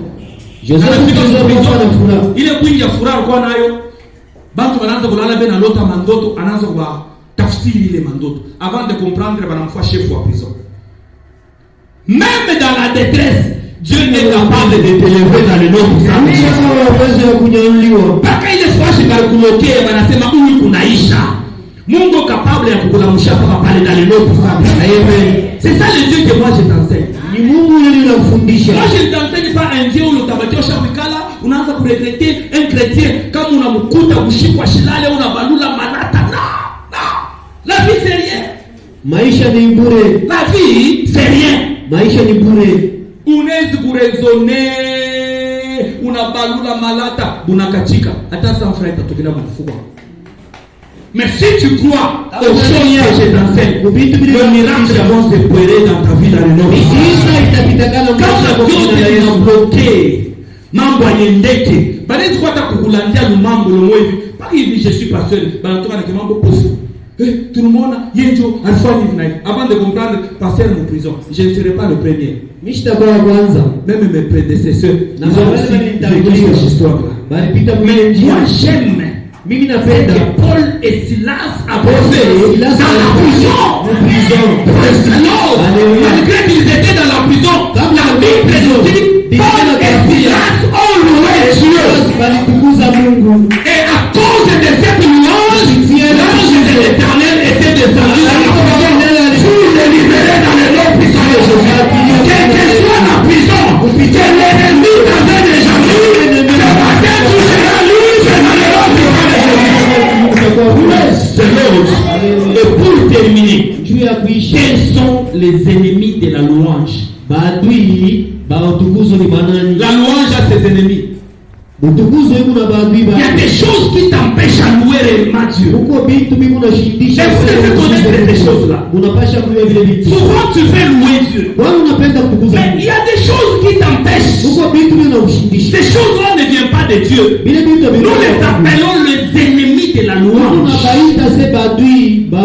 Joseph Anafika alikuwa prison, na furaha. ile kwingi ya furaha alikuwa nayo. Bantu wanaanza kulala bena lota mandoto, anaanza kwa tafsiri ile mandoto. Avant de comprendre, banamfua chef wa prison. Même dans la détresse, Dieu n'est capable de t'élever dans le nom de Kisha uwezo wa kunyanyuliwa. mpaka ile swashi kalkulokea wanasema huyu kunaisha. Mungu capable ya kukulamsha papa pale dans le nom de Amen. C'est ça le Dieu que moi je t'enseigne. Ni Mungu yule anakufundisha. Moi je ne t'enseigne pas un Dieu où utabatosha mikala unaanza kuregretter un chrétien kama unamkuta kushikwa shilale unabalula manata. Non. La vie c'est rien. Maisha ni bure. La vie c'est rien. Maisha ni bure. Unaweza kurezone unabalula malata bunakachika hata sans frère tatokena mfuko. Mais si tu crois aux choses que je t'enseigne, le miracle vont se opérer dans ta vie dans le nom de Jésus. Kama vyote vinabloke mambo yendeke, banaweza kwata kukulandia lumambo lomo hivi. Paki hivi je suis pasteur, banatoka na kimambo possible. Tunamuona yenjo alifanya hivi na hivi. Avant de comprendre pasteur en prison, je ne serai pas le premier. Mishtakuwa kwanza. Même mes prédécesseurs, Na ils ont aussi vécu cette histoire-là. Balipita Mais mwenye njia. moi j'aime Mimi c'est napenda que Paul et Silas avaient fait Silas dans la prison. prison. Praise the Lord. Alléluia. Malgré qu'ils étaient dans la prison, la Bible nous dit Paul et Silas ont loué Dieu. Balitukuza Mungu. Et à cause de cette louange, l'ange de l'Éternel était descendu dans la prison. Fut libéré dans le nom puissant de Jésus. Quelle que soit la prison, que l'ennemi t'avait déjà mis, ce matin tu seras libre dans le nom puissant de Jésus. Praise the Lord. Et pour terminer, Juu ya kuishi. quels sont les ennemis de la louange? Maadui ba utukuzo ni banani? La louange a ses ennemis. Utukuzo yuko na maadui ba. Il y a des choses qui t'empêchent à louer réellement Dieu. Huko vitu mimi unashindisha. Et vous devez connaître ces choses-là. Unapasha kujua vile vitu. Souvent tu veux louer Dieu. Wewe unapenda kutukuza Mais Mungu. il y a des choses qui t'empêchent Ces choses-là ne viennent pas de Dieu. Nous les appelons les ennemis de la louange.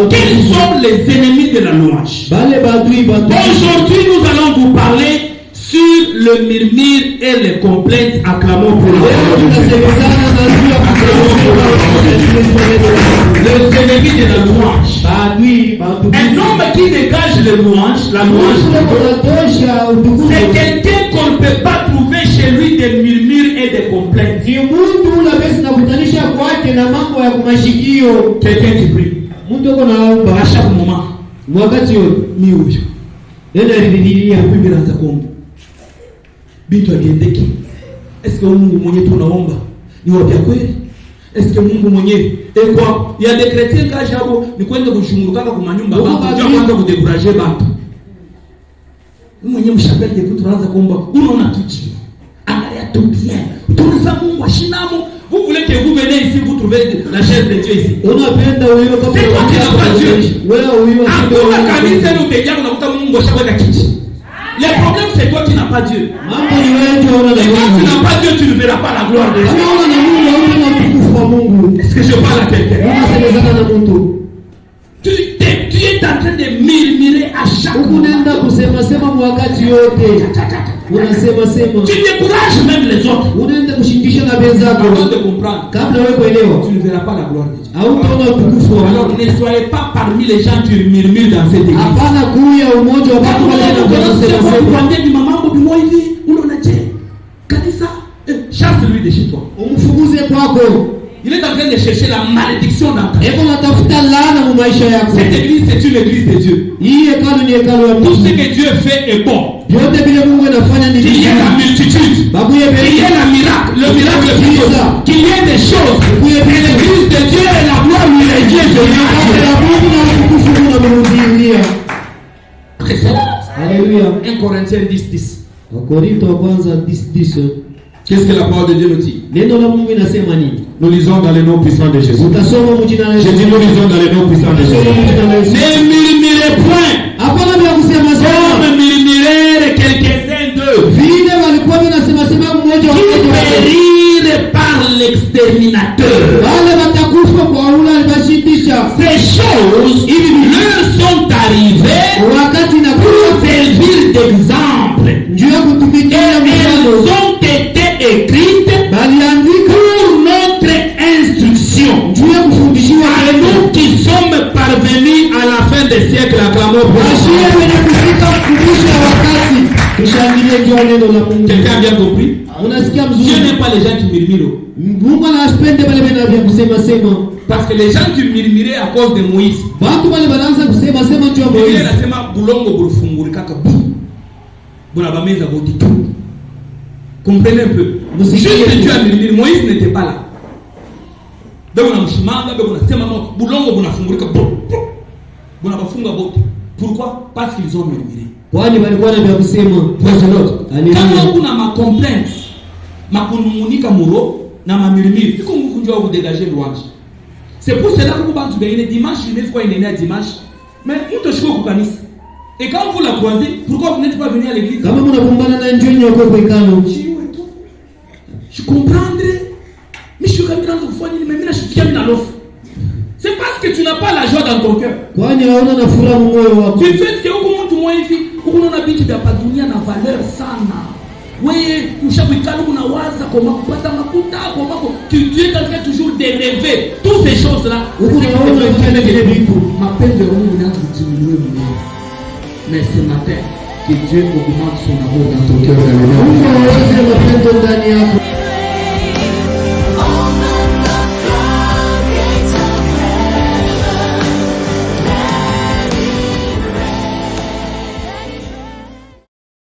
Quels sont les ennemis de la louange? Aujourd'hui, nous allons vous parler sur le murmure et les complaintes. Acclamons pour la les ennemis de la louange. Un homme qui dégage la louange, c'est quelqu'un qu'on ne peut pas trouver chez lui des murmures et des complaintes. Quelqu'un qui prie à chaque moment. Est-ce que Mungu mwenye tunaomba ni wa kweli? Est-ce que Mungu mwenye ekwa ya decreter kazi yako ni kwenda kushunguruka kwa manyumba baba ndio kwanza kudekurager baba. Mwenye mshapeli yetu tunaanza kuomba unaona tuji. Angalia tout bien. Tunasema Mungu ashinamo. Vous voulez que vous venez ici vous trouvez la chaise de Dieu ici. Unapenda wewe kama wewe hakuna kanisa leo tejana unakuta Mungu ashaweka kiti. Le problème c'est toi qui n'as pas Dieu. Mambo ni wewe ndio unaona Mungu. Si tu n'as pas Dieu, tu ne verras pas la gloire de Dieu. Est-ce que je parle à quelqu'un? Tu es en train de murmurer à chaque moment. Tu décourages même les autres. Avant de comprendre, tu ne verras pas la gloire de Dieu. Alors ne soyez pas parmi les gens qui murmurent dans cette église. Chasse-lui de chez toi. Il est en train de chercher la malédiction dans ta vie. Cette église, c'est une église de Dieu. Tout ce que Dieu fait est bon. Il y a la multitude. Il y a le miracle plutôt. Qu'il y ait des choses. Et l'église de Dieu est la gloire où il est Dieu. Alléluia. 1 Corinthiens 10:10. Qu'est-ce que la parole de Dieu nous dit? Nous lisons dans le nom puissant de Jésus. Je dis nous lisons dans le nom puissant de Jésus. Ne murmurez point. Comme murmurèrent quelques-uns d'eux qui périrent par l'exterminateur. Ces choses leur sont arrivées pour servir d'exemple. Et elles ont été écrites pour notre instruction. À nous qui sommes parvenus à la fin des siècles, acclamons pour quelqu'un a bien compris? Dieu n'aime pas les gens qui murmurent. Parce que les gens qui murmuraient à cause de Moïse, comprenez un peu. Juste Dieu a murmuré, Moïse n'était pas là. Pourquoi? Parce qu'ils ont murmuré. Quand on a ma complainte, ma kunumunika muro, na ma murmure, il faut que vous dégagez louange. C'est pour cela que vous avez dimanche, il faut qu'il y ait dimanche. Mais vous te choquez au canis. Et quand vous la croisez, pourquoi vous n'êtes pas venu à l'église? Je comprendrai. Mais je suis comme dans ton foyer, mais je suis comme dans l'offre. C'est parce que tu n'as pas la joie dans ton cœur. Tu fais ce que vous montrez moi ici. Vous n'avez pas de dunia na valeur sana. Oui, tu es quelqu'un toujours de rêver. Toutes ces choses-là. Ma peine de Mungu n'a diminué. Mais ce matin, que Dieu augmente son amour dans ton cœur.